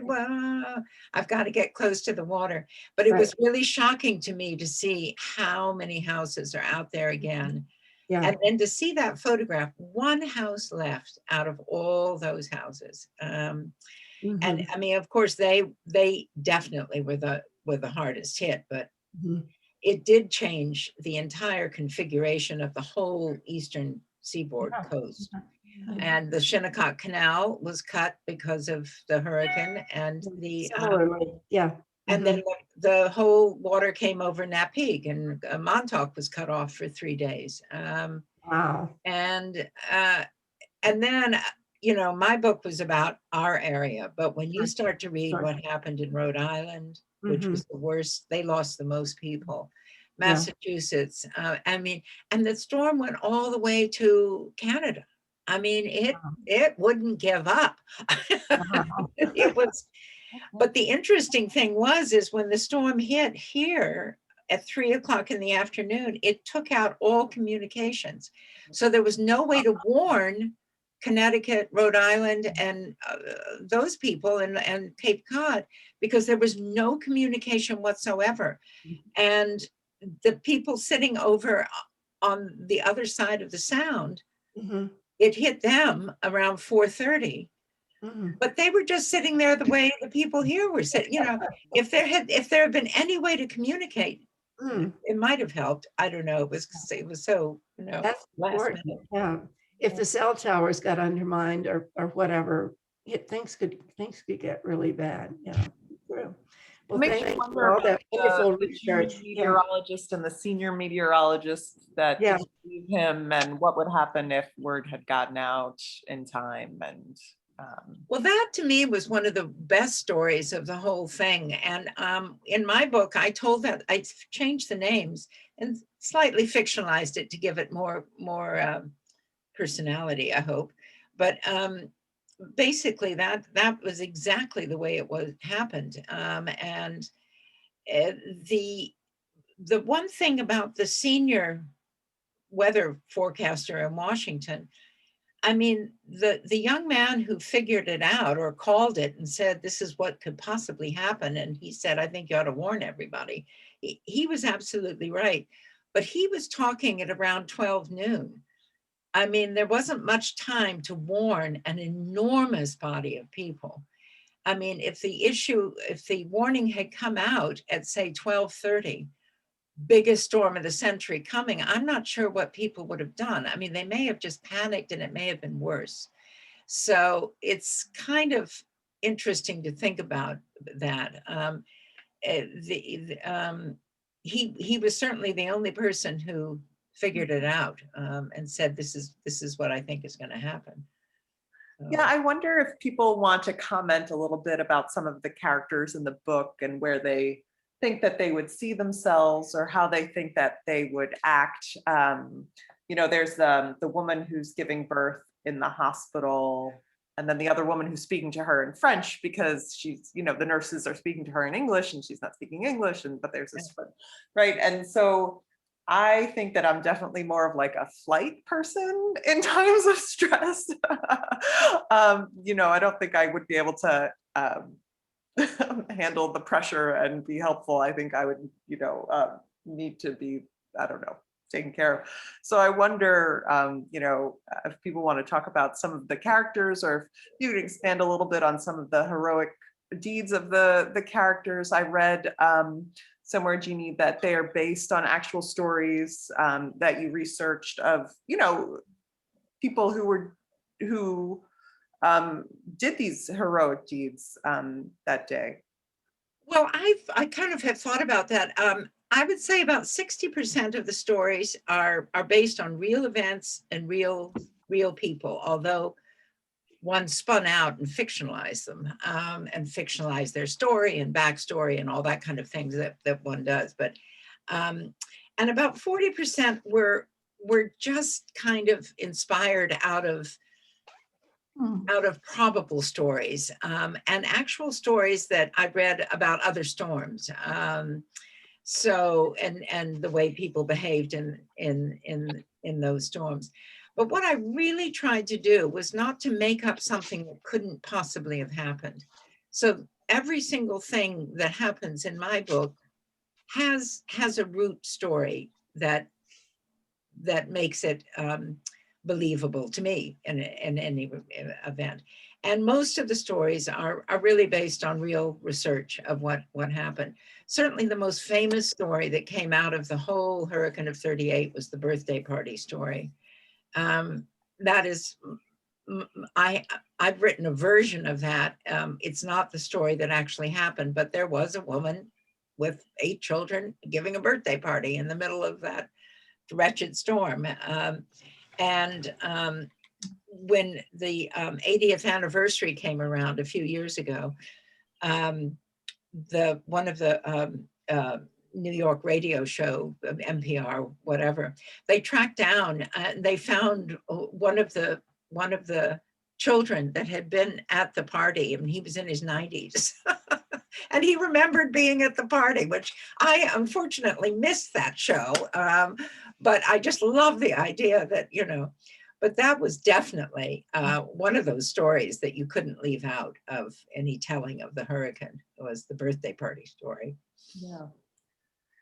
well, I've got to get close to the water. But it Right. was really shocking to me to see how many houses are out there again. Yeah. And then to see that photograph, one house left out of all those houses. And Mhm. I mean, of course, they definitely were the hardest hit, but Mhm. it did change the entire configuration of the whole eastern seaboard Yeah. coast. Yeah. And the Shinnecock Canal was cut because of the hurricane, Similarly, yeah. and then Mhm. the whole water came over Napeague, and Montauk was cut off for 3 days. Wow. And and then my book was about our area, but when you Sure, start to read sure. what happened in Rhode Island, which Mhm. was the worst, they lost the most people. Yeah. Massachusetts, I mean, and the storm went all the way to Canada. I mean, Wow. it wouldn't give up. Wow. It was, but the interesting thing is when the storm hit here at 3 o'clock in the afternoon, it took out all communications. So there was no way to warn Connecticut, Rhode Island, and those people, and Cape Cod, because there was no communication whatsoever. And the people sitting over on the other side of the sound, Mhm. it hit them around 4:30, Mhm. but they were just sitting there the way the people here were sitting. If there had been any way to communicate, Mm. it might have helped. I don't know. It was so, That's last important, minute. yeah. If the cell towers got undermined or whatever, things could get really bad, yeah, true. Well, Makes you thank you wonder for all about that wonderful the junior research. Yeah, meteorologist and the senior meteorologist that yeah, didn't leave him, and what would happen if word had gotten out in time. And Well, that to me was one of the best stories of the whole thing. And in my book, I told that I changed the names and slightly fictionalized it to give it more personality, I hope. But basically, that was exactly the way it was happened. And uh, the the one thing about the senior weather forecaster in Washington, I mean, the young man who figured it out or called it and said this is what could possibly happen, and he said, I think you ought to warn everybody. He was absolutely right, but he was talking at around 12 noon. I mean, there wasn't much time to warn an enormous body of people. I mean, if the warning had come out at say 12:30, biggest storm of the century coming, I'm not sure what people would have done. I mean, they may have just panicked and it may have been worse. So it's kind of interesting to think about that. He was certainly the only person who figured it out, and said, this is what I think is going to happen. yeah, So, I wonder if people want to comment a little bit about some of the characters in the book and where they think that they would see themselves or how they think that they would act. There's the woman who's giving birth in the hospital, and then the other woman who's speaking to her in French because the nurses are speaking to her in English and she's not speaking English, but there's this, right? And so I think that I'm definitely more of like a flight person in times of stress. I don't think I would be able to handle the pressure and be helpful. I think I would, need to be, I don't know, taken care of. So I wonder, if people want to talk about some of the characters, or if you could expand a little bit on some of the heroic deeds of the characters. I read somewhere, Jeannie, that they are based on actual stories that you researched of, people who did these heroic deeds that day. well, I kind of have thought about that. I would say about 60% of the stories are based on real events and real people, although one spun out and fictionalized them, and fictionalized their story and backstory and all that kind of things that one does. But um, and about 40% were just kind of inspired Mm. out of probable stories, and actual stories that I read about other storms. So and the way people behaved in those storms. But what I really tried to do was not to make up something that couldn't possibly have happened. So every single thing that happens in my book has a root story that makes it believable to me in any event. And most of the stories are really based on real research of what happened. Certainly the most famous story that came out of the whole Hurricane of 38 was the birthday party story. That is, I've written a version of that. It's not the story that actually happened, but there was a woman with 8 children giving a birthday party in the middle of that wretched storm. When the 80th anniversary came around a few years ago, one of the New York radio show, NPR, whatever, they tracked down and they found one of the children that had been at the party, and he was in his 90s. And he remembered being at the party, which I unfortunately missed that show. But I just love the idea that, but that was definitely one of those stories that you couldn't leave out of any telling of the hurricane. It was the birthday party story. Yeah.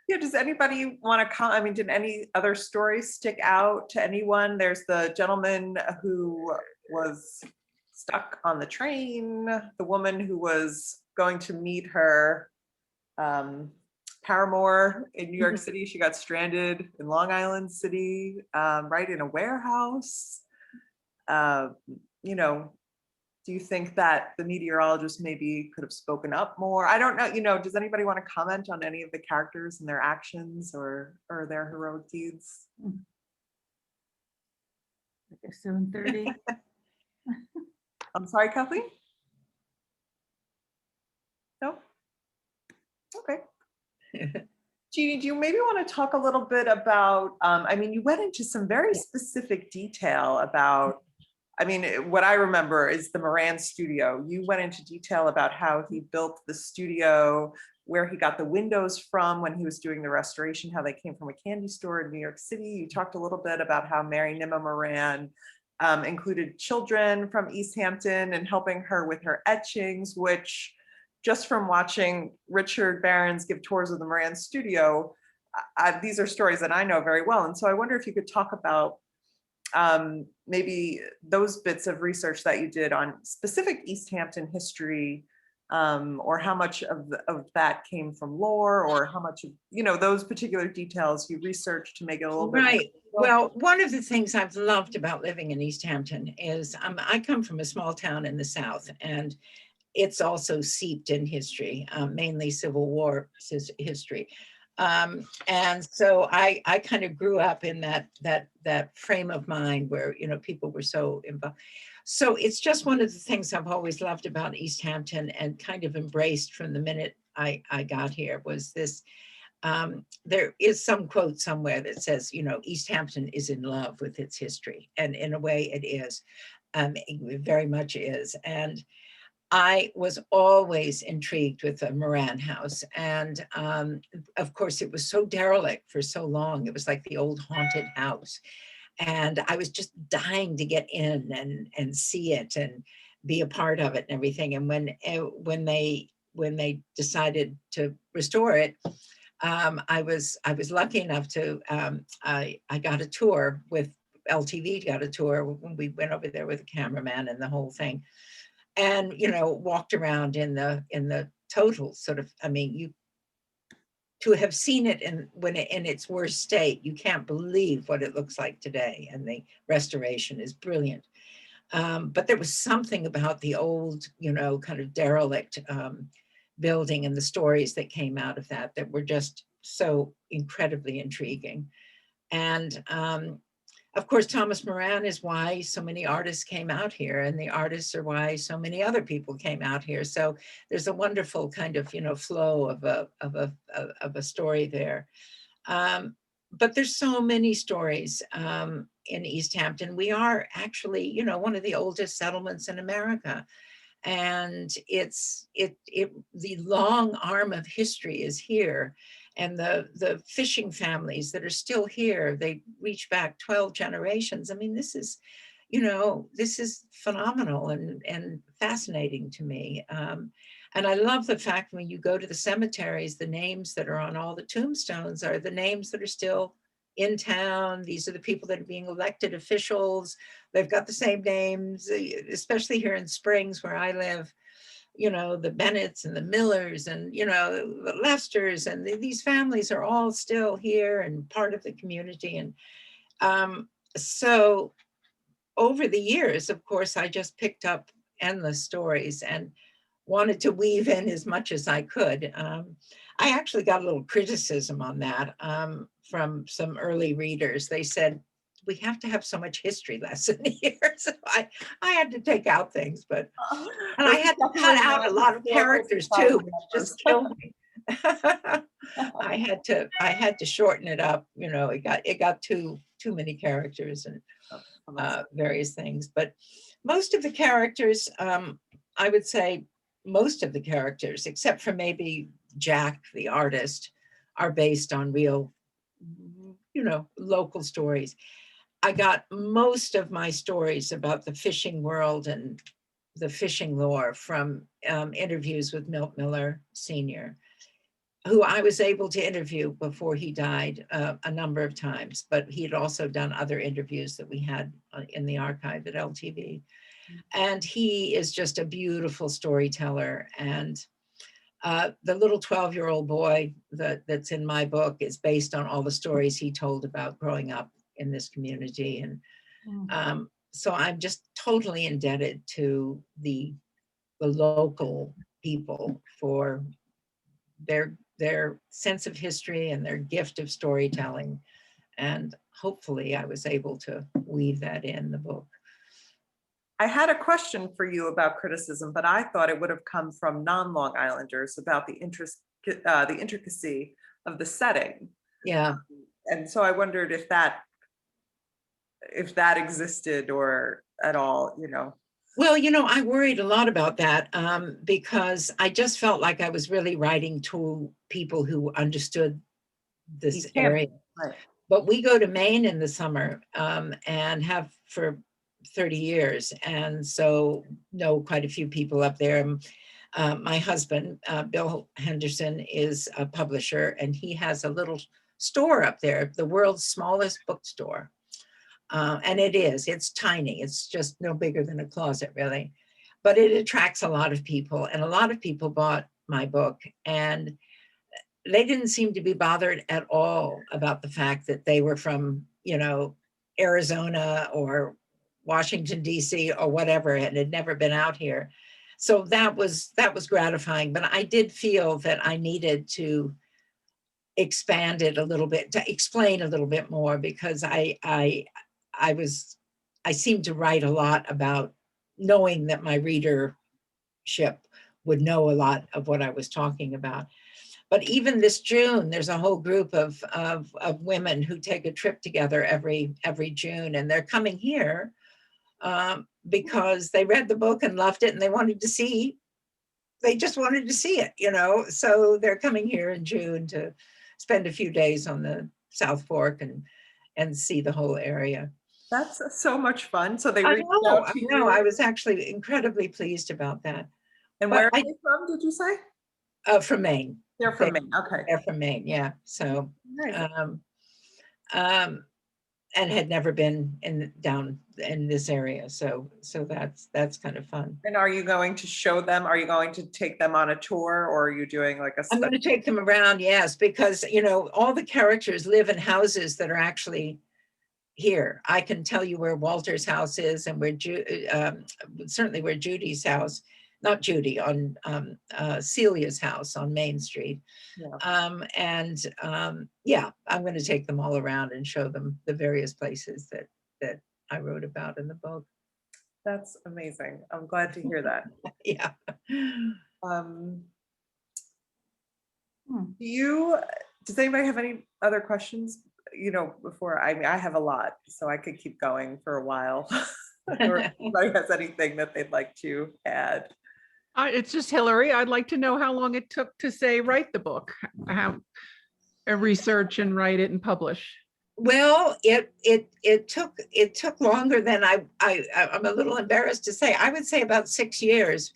Yeah, does anybody want to comment? I mean, did any other stories stick out to anyone? There's the gentleman who was stuck on the train, the woman who was going to meet her paramour in New York City. She got stranded in Long Island City, right in a warehouse. Do you think that the meteorologist maybe could have spoken up more? I don't know, does anybody want to comment on any of the characters and their actions or their heroic deeds? Like 7:30. I'm sorry, Kathleen? No? Okay. Jeannie, do you maybe want to talk a little bit about, you went into some very specific detail about, what I remember is the Moran studio. You went into detail about how he built the studio, where he got the windows from when he was doing the restoration, how they came from a candy store in New York City. You talked a little bit about how Mary Nimmo Moran included children from East Hampton and helping her with her etchings, which just from watching Richard Barons give tours of the Moran studio, these are stories that I know very well. And so I wonder if you could talk about maybe those bits of research that you did on specific East Hampton history, or how much of that came from lore, or how much of, those particular details you researched to make it a little bit. Right. Well, one of the things I've loved about living in East Hampton is I come from a small town in the South, and it's also seeped in history, mainly Civil War history. And so I kind of grew up in that frame of mind where, people were so involved. So it's just one of the things I've always loved about East Hampton and kind of embraced from the minute I got here was this. There is some quote somewhere that says, East Hampton is in love with its history. And in a way it is, it very much is. And I was always intrigued with the Moran house. And of course, it was so derelict for so long. It was like the old haunted house. And I was just dying to get in and see it and be a part of it and everything. And when they decided to restore it, I was lucky enough to, I got a tour with LTV, got a tour when we went over there with a cameraman and the whole thing. And walked around in the total sort of, to have seen it in its worst state, you can't believe what it looks like today, and the restoration is brilliant. But there was something about the old, kind of derelict building and the stories that came out of that were just so incredibly intriguing. And of course, Thomas Moran is why so many artists came out here, and the artists are why so many other people came out here. So there's a wonderful kind of, flow of a story there. But there's so many stories in East Hampton. We are actually, one of the oldest settlements in America. And the long arm of history is here. And the fishing families that are still here, they reach back 12 generations. I mean, this is, this is phenomenal and fascinating to me. And I love the fact when you go to the cemeteries, the names that are on all the tombstones are the names that are still in town. These are the people that are being elected officials. They've got the same names, especially here in Springs where I live. The Bennetts and the Millers and, the Lesters and these families are all still here and part of the community. And so over the years, of course, I just picked up endless stories and wanted to weave in as much as I could. I actually got a little criticism on that from some early readers. They said, we have to have so much history lesson here. So I had to take out things, and I had to cut out a lot of characters too, which just killed me. I had to shorten it up. It got too many characters and various things. But most of the characters, I would say most of the characters, except for maybe Jack, the artist, are based on real, local stories. I got most of my stories about the fishing world and the fishing lore from interviews with Milt Miller Sr., who I was able to interview before he died a number of times, but he had also done other interviews that we had in the archive at LTV. And he is just a beautiful storyteller. And the little 12-year-old boy that's in my book is based on all the stories he told about growing up in this community. And so I'm just totally indebted to the local people for their sense of history and their gift of storytelling. And hopefully I was able to weave that in the book. I had a question for you about criticism, but I thought it would have come from non-Long Islanders about the intricacy of the setting. Yeah. And so I wondered if that existed or at all, Well, I worried a lot about that because I just felt like I was really writing to people who understood this area. Right. But we go to Maine in the summer and have for 30 years. And so know quite a few people up there. My husband, Bill Henderson, is a publisher, and he has a little store up there, the world's smallest bookstore. And it's tiny. It's just no bigger than a closet, really. But it attracts a lot of people, and a lot of people bought my book, and they didn't seem to be bothered at all about the fact that they were from, Arizona or Washington, D.C. or whatever, and had never been out here. So that was gratifying. But I did feel that I needed to expand it a little bit, to explain a little bit more, because I seemed to write a lot about knowing that my readership would know a lot of what I was talking about. But even this June, there's a whole group of women who take a trip together every June, and they're coming here because they read the book and loved it, and they just wanted to see it, so they're coming here in June to spend a few days on the South Fork and see the whole area. That's so much fun. So they I reached out to know. you. I was actually incredibly pleased about that. And but where are they from, did you say? From Maine. They're from Maine. Okay. They're from Maine, yeah. So, Nice. and had never been down in this area. So that's kind of fun. And are you going to show them? Are you going to take them on a tour, or are you doing like a? I'm going to take them around, yes, because all the characters live in houses that are actually here. I can tell you where Walter's house is, and where certainly where Judy's house, not Judy, on Celia's house on Main Street. Yeah. Yeah, I'm going to take them all around and show them the various places that I wrote about in the book. That's amazing. I'm glad to hear that. Yeah. Does anybody have any other questions? Before, I have a lot, so I could keep going for a while. Or if anybody has anything that they'd like to add. It's just Hillary. I'd like to know how long it took to say write the book, how research and write it and publish. Well, it took longer than I'm a little embarrassed to say. I would say about 6 years,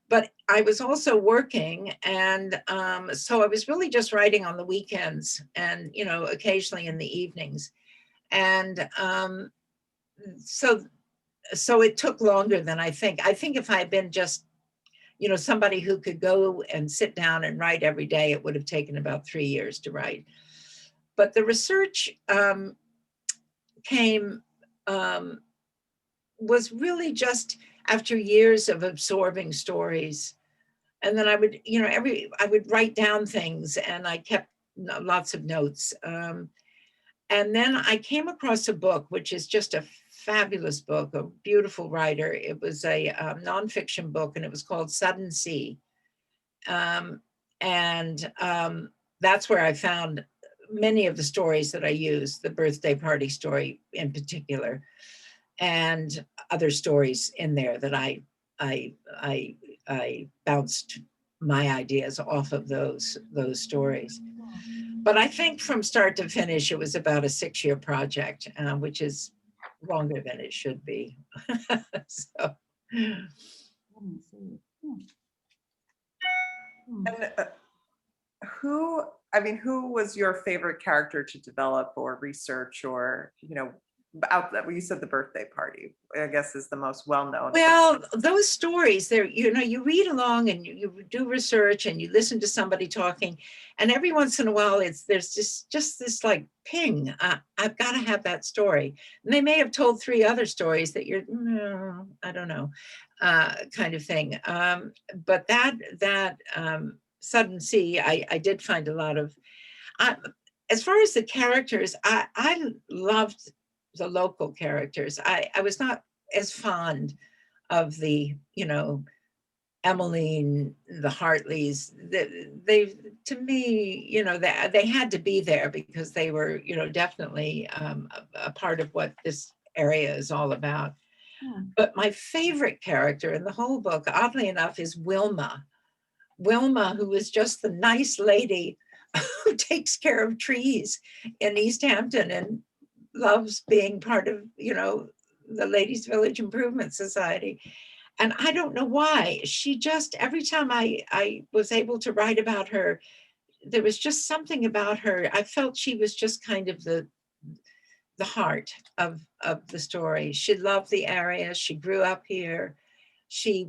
but I was also working, and so I was really just writing on the weekends, and occasionally in the evenings, and so it took longer than I think. I think if I had been just somebody who could go and sit down and write every day, it would have taken about 3 years to write. But the research came, was really just after years of absorbing stories. And then I would, I would write down things, and I kept lots of notes. And then I came across a book, which is just a fabulous book, a beautiful writer. It was a nonfiction book, and it was called Sudden Sea. That's where I found many of the stories that I use, the birthday party story in particular, and other stories in there that I bounced my ideas off of those stories. But I think from start to finish, it was about a 6-year project, which is longer than it should be. So. And who was your favorite character to develop or research, or, out that you said the birthday party, I guess, is the most well-known. Well, those stories there, you read along and you do research and you listen to somebody talking, and every once in a while there's just this like ping, I've got to have that story. And they may have told 3 other stories that you're, I don't know, kind of thing. But that Sudden Sea, I did find a lot of, as far as the characters, I loved the local characters. I was not as fond of the, Emmeline, the Hartleys. They to me, they had to be there because they were, definitely a part of what this area is all about. But my favorite character in the whole book, oddly enough, is Wilma. Wilma, who is just the nice lady who takes care of trees in East Hampton and loves being part of, the Ladies Village Improvement Society. And I don't know why. She just, every time I was able to write about her, there was just something about her. I felt she was just kind of the heart of the story. She loved the area. She grew up here. She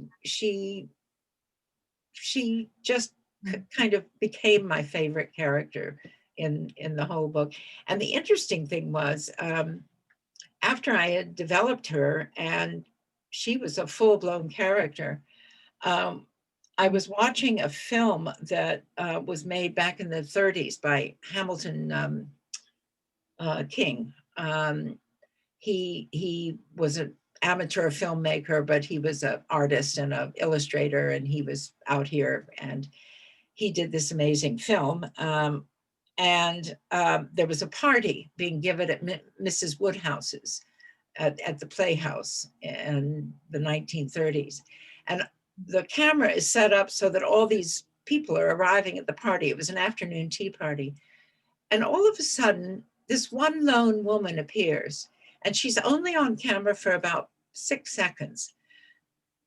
just kind of became my favorite character in the whole book. And the interesting thing was, after I had developed her and she was a full-blown character, I was watching a film that was made back in the 30s by Hamilton King. He was an amateur filmmaker, but he was an artist and an illustrator, and he was out here and he did this amazing film. And there was a party being given at Mrs. Woodhouse's at the Playhouse in the 1930s. And the camera is set up so that all these people are arriving at the party. It was an afternoon tea party. And all of a sudden, this one lone woman appears, and she's only on camera for about 6 seconds.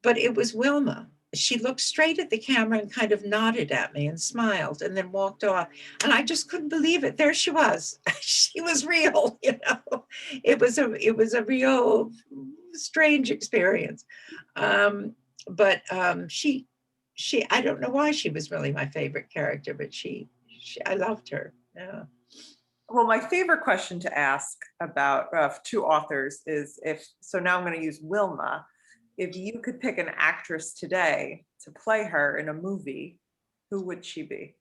But it was Wilma. She looked straight at the camera and kind of nodded at me and smiled and then walked off. And I just couldn't believe it. There she was. She was real, It was a real strange experience. But she I don't know why she was really my favorite character, but I loved her. Yeah. Well, my favorite question to ask about two authors is so now I'm going to use Wilma. If you could pick an actress today to play her in a movie, who would she be?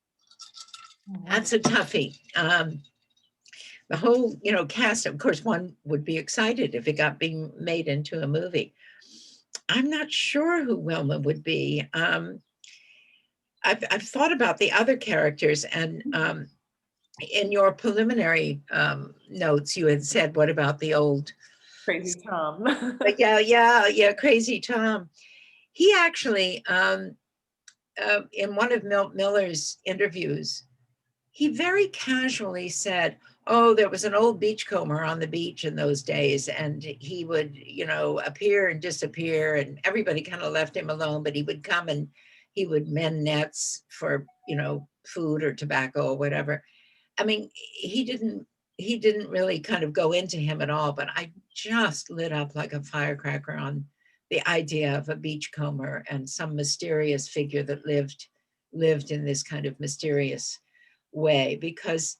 That's a toughie. The whole, cast, of course, one would be excited if it got being made into a movie. I'm not sure who Wilma would be. I've thought about the other characters, and in your preliminary notes, you had said, what about the old Crazy Tom. yeah, Crazy Tom. He actually in one of Milt Miller's interviews, he very casually said, oh, there was an old beachcomber on the beach in those days, and he would, appear and disappear, and everybody kind of left him alone, but he would come and he would mend nets for, food or tobacco or whatever. I mean, he didn't really kind of go into him at all, but I just lit up like a firecracker on the idea of a beachcomber and some mysterious figure that lived in this kind of mysterious way. Because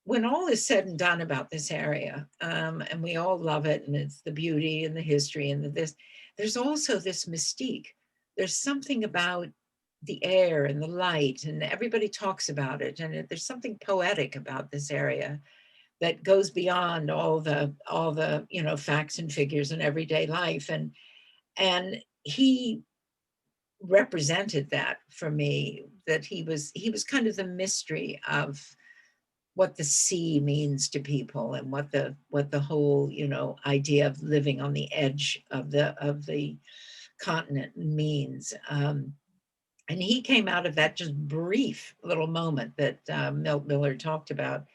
when all is said and done about this area, and we all love it, and it's the beauty and the history and this, there's also this mystique. There's something about the air and the light, and everybody talks about it, and there's something poetic about this area that goes beyond all the facts and figures in everyday life. And he represented that for me, that he was kind of the mystery of what the sea means to people, and what the whole idea of living on the edge of the continent means. And he came out of that just brief little moment that Milt Miller talked about.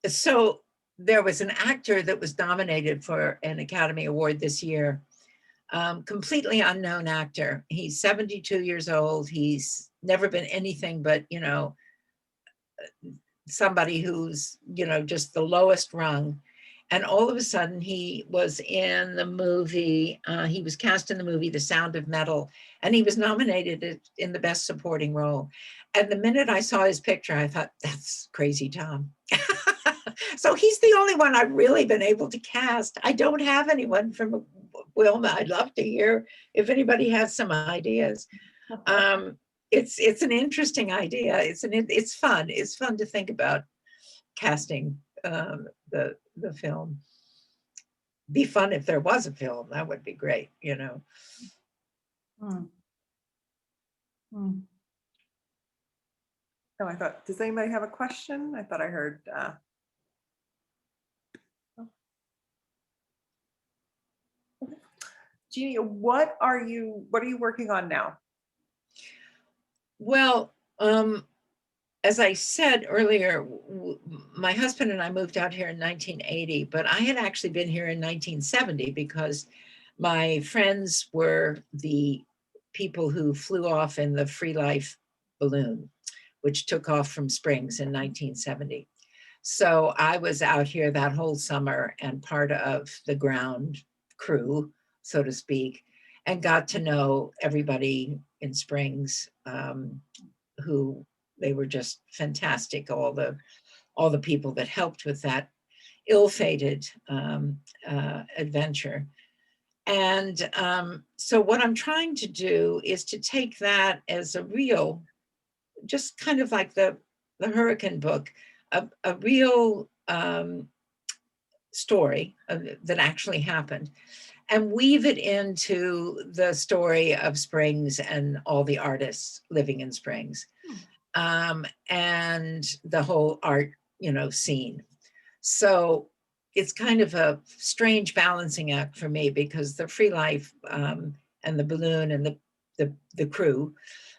So there was an actor that was nominated for an Academy Award this year, completely unknown actor. He's 72 years old. He's never been anything but, somebody who's, just the lowest rung. And all of a sudden he was in the movie, he was cast in the movie, The Sound of Metal, and he was nominated in the best supporting role. And the minute I saw his picture, I thought, that's Crazy Tom. So he's the only one I've really been able to cast. I don't have anyone from Wilma. I'd love to hear if anybody has some ideas. It's an interesting idea. It's fun. It's fun to think about casting the film. Be fun if there was a film. That would be great, Hmm. Hmm. Oh, I thought, does anybody have a question? I thought I heard. Jeannie, what are you working on now? Well, as I said earlier, my husband and I moved out here in 1980, but I had actually been here in 1970 because my friends were the people who flew off in the Free Life balloon, which took off from Springs in 1970. So I was out here that whole summer and part of the ground crew, so to speak, and got to know everybody in Springs, who they were just fantastic. All the people that helped with that ill-fated adventure. And so what I'm trying to do is to take that as a real, just kind of like the Hurricane book, a real story that actually happened, and weave it into the story of Springs and all the artists living in Springs, and the whole art, scene. So it's kind of a strange balancing act for me, because the Free Life and the balloon and the crew,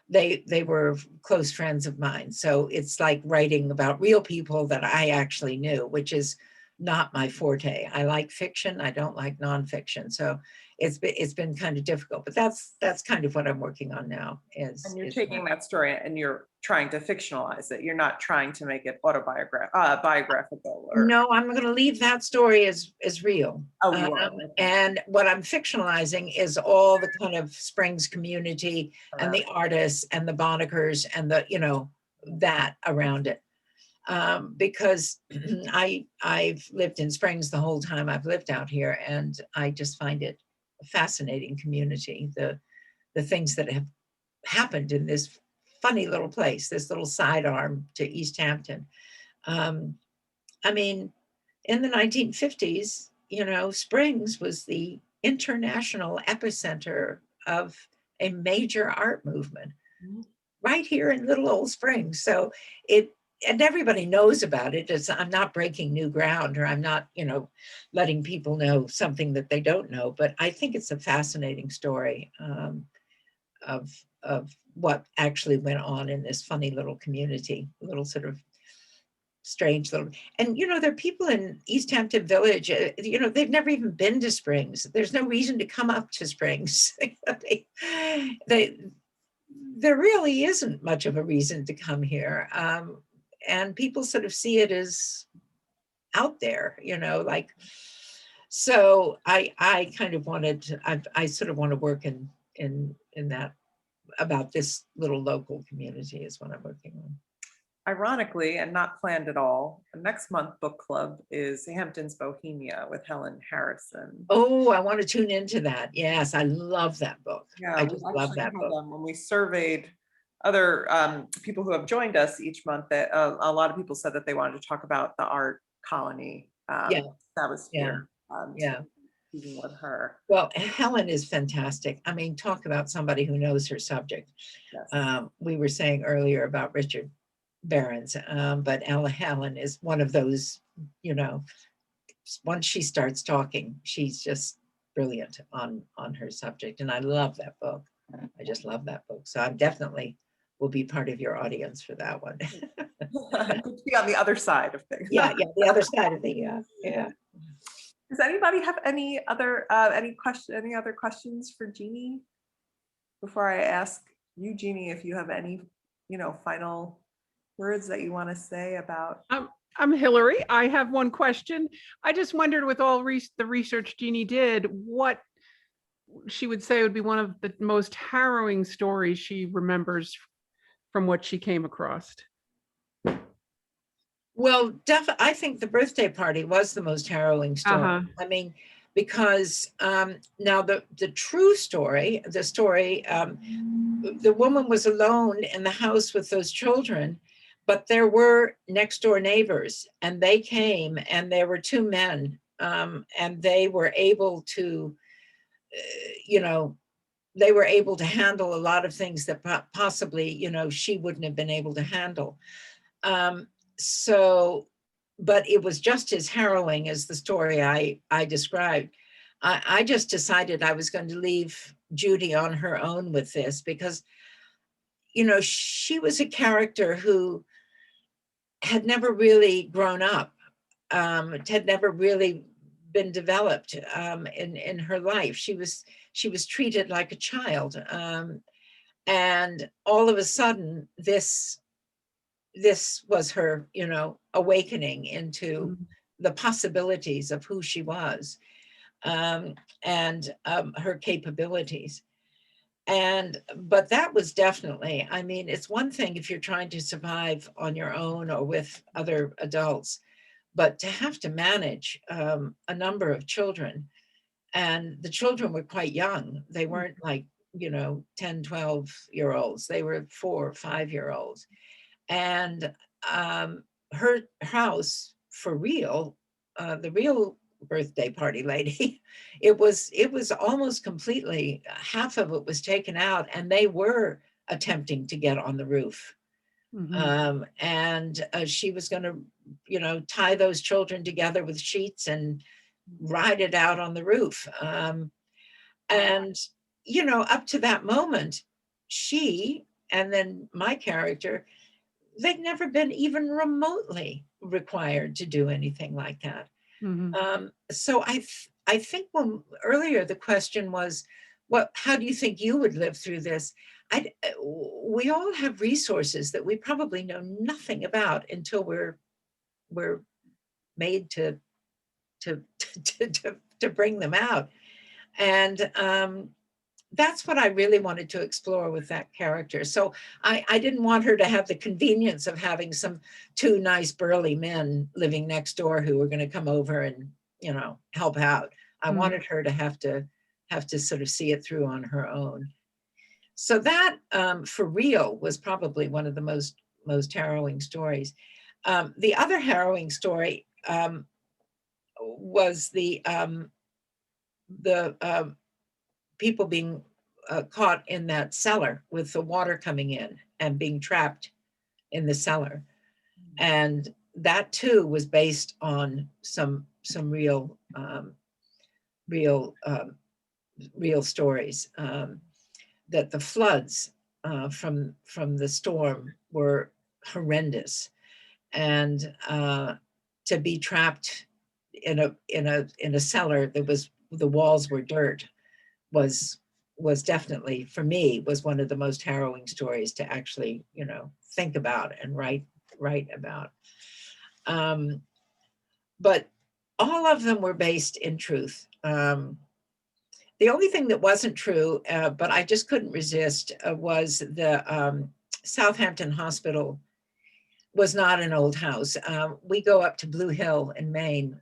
they were close friends of mine. So it's like writing about real people that I actually knew, which is not my forte. I like fiction. I don't like nonfiction. So it's been kind of difficult, but that's kind of what I'm working on now. And you're taking that story and you're trying to fictionalize it. You're not trying to make it biographical. No, I'm going to leave that story as real. Oh, you are. And what I'm fictionalizing is all the kind of Springs community and the artists and the Bonnickers and the, that around it. Because I've lived in Springs the whole time I've lived out here, and I just find it a fascinating community. The things that have happened in this funny little place, this little sidearm to East Hampton. I mean, in the 1950s, Springs was the international epicenter of a major art movement right here in little old Springs. So and everybody knows about it. I'm not breaking new ground, or I'm not, letting people know something that they don't know, but I think it's a fascinating story. of what actually went on in this funny little community, little sort of strange little, and there are people in East Hampton Village, they've never even been to Springs. There's no reason to come up to Springs. There really isn't much of a reason to come here. And people sort of see it as out there, like, so I kind of wanted to, I sort of want to work in that, about this little local community is what I'm working on. Ironically, and not planned at all, the next month book club is Hampton's Bohemia with Helen Harrison. Oh, I want to tune into that. Yes, I love that book. Yeah, I we just love actually that had, book. when we surveyed other people who have joined us each month, that a lot of people said that they wanted to talk about the art colony. Yeah. That was here. Yeah. Speaking with her. Well, Helen is fantastic. I mean, talk about somebody who knows her subject. Yes. We were saying earlier about Richard Barron's, but Helen is one of those, once she starts talking, she's just brilliant on her subject. And I love that book. I just love that book. So I definitely will be part of your audience for that one. Good to be on the other side of things. Yeah, the other side of the, yeah. Does anybody have any other questions for Genie before I ask you, Genie, if you have any, final words that you want to say about? I'm Hillary. I have one question. I just wondered, with all the research Jeannie did, what she would say would be one of the most harrowing stories she remembers from what she came across. Well, I think the birthday party was the most harrowing story. I mean, because now the true story, the woman was alone in the house with those children, but there were next door neighbors, and they came, and there were two men, and they were able to, they were able to handle a lot of things that possibly, she wouldn't have been able to handle. So, but it was just as harrowing as the story I described. I just decided I was going to leave Judy on her own with this because, she was a character who had never really grown up, had never really been developed in her life. She was treated like a child. And all of a sudden, this was her, awakening into the possibilities of who she was, and her capabilities. But that was definitely, I mean, it's one thing if you're trying to survive on your own or with other adults, but to have to manage a number of children, and the children were quite young. They weren't like, 10, 12-year-olds. They were 4 or 5-year-olds. And her house, for real, the real birthday party lady, it was almost completely, half of it was taken out, and they were attempting to get on the roof. And she was going to, tie those children together with sheets and ride it out on the roof. And, up to that moment, she, and then my character, they'd never been even remotely required to do anything like that. So I think when earlier the question was, how do you think you would live through this? We all have resources that we probably know nothing about until we're made to bring them out. And that's what I really wanted to explore with that character. So I didn't want her to have the convenience of having some 2 nice burly men living next door who were going to come over and, help out. I wanted her to have to sort of see it through on her own. So that, for real, was probably one of the most harrowing stories. The other harrowing story was the people being caught in that cellar with the water coming in and being trapped in the cellar. And that too was based on some real stories. that the floods from the storm were horrendous, and to be trapped in a cellar that was, the walls were dirt, was definitely, for me, was one of the most harrowing stories to actually, think about and write about. But all of them were based in truth. The only thing that wasn't true, but I just couldn't resist, was the Southampton Hospital was not an old house. We go up to Blue Hill in Maine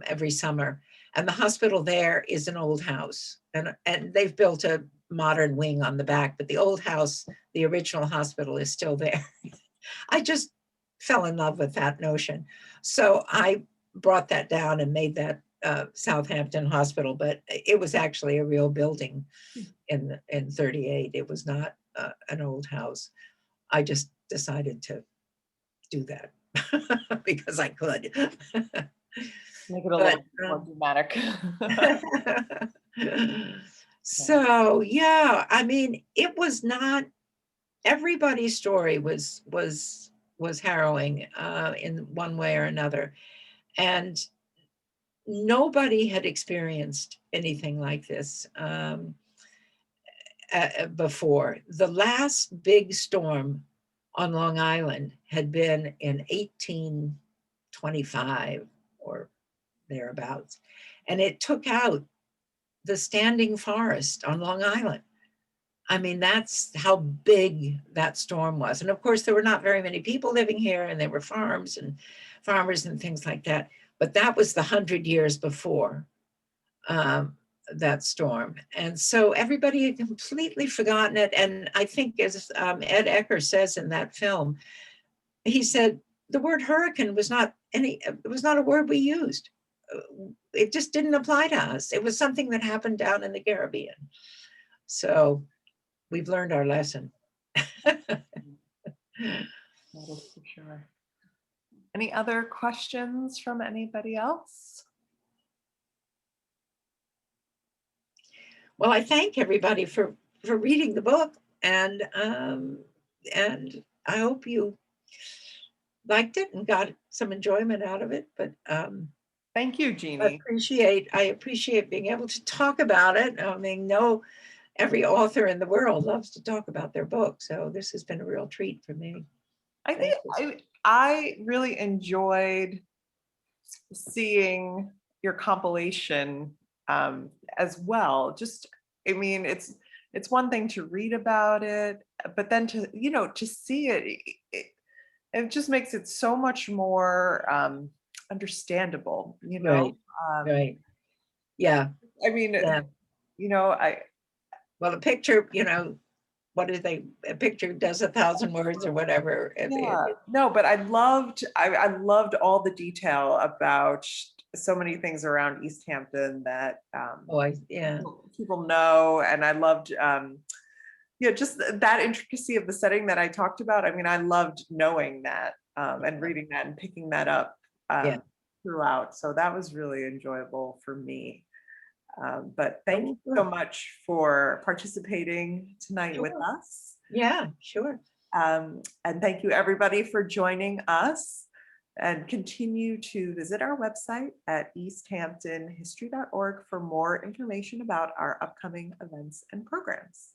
every summer, and the hospital there is an old house, and they've built a modern wing on the back, but the old house, the original hospital, is still there. I just fell in love with that notion. So I brought that down and made that Southampton Hospital, but it was actually a real building in 38. It was not an old house. I just decided to do that because I could. Make it a But, little more dramatic. So yeah, I mean, it was not, everybody's story was harrowing in one way or another, and nobody had experienced anything like this before. The last big storm on Long Island had been in 1825 or thereabouts, and it took out the standing forest on Long Island. I mean, that's how big that storm was. And of course, there were not very many people living here, and there were farms and farmers and things like that. But that was the 100 years before that storm. And so everybody had completely forgotten it. And I think, as Ed Ecker says in that film, he said the word hurricane was not it was not a word we used. It just didn't apply to us. It was something that happened down in the Caribbean. So we've learned our lesson. That is for sure. Any other questions from anybody else? Well, I thank everybody for reading the book, and I hope you liked it and got some enjoyment out of it. But Thank you, Jeannie. I appreciate being able to talk about it. I mean, every author in the world loves to talk about their book, so this has been a real treat for me. I think I really enjoyed seeing your compilation as well. Just, I mean, it's one thing to read about it, but then to see it just makes it so much more understandable, Right. Right. Yeah. I mean, Yeah. Well, the picture, what do they, a picture does 1,000 words or whatever. No, but I loved all the detail about so many things around East Hampton that people know, and I loved just that intricacy of the setting that I talked about. I mean, I loved knowing that and reading that and picking that up throughout. So that was really enjoyable for me. But thank you so much for participating tonight with us. Yeah, sure. And thank you everybody for joining us, and continue to visit our website at easthamptonhistory.org for more information about our upcoming events and programs.